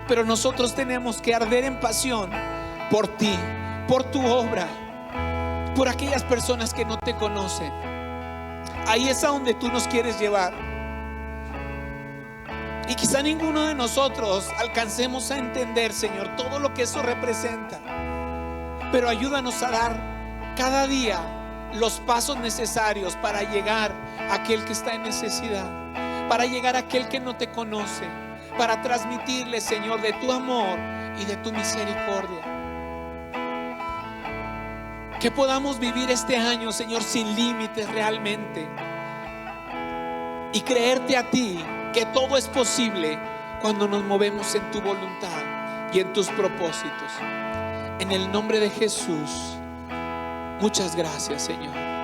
pero nosotros tenemos que arder en pasión por ti, por tu obra, por aquellas personas que no te conocen. Ahí es a donde tú nos quieres llevar. Y quizá ninguno de nosotros alcancemos a entender, Señor, todo lo que eso representa, pero ayúdanos a dar cada día los pasos necesarios para llegar a aquel que está en necesidad, para llegar a aquel que no te conoce, para transmitirle, Señor, de tu amor y de tu misericordia. Que podamos vivir este año, Señor, sin límites realmente, y creerte a ti que todo es posible cuando nos movemos en tu voluntad y en tus propósitos. En el nombre de Jesús, muchas gracias, Señor.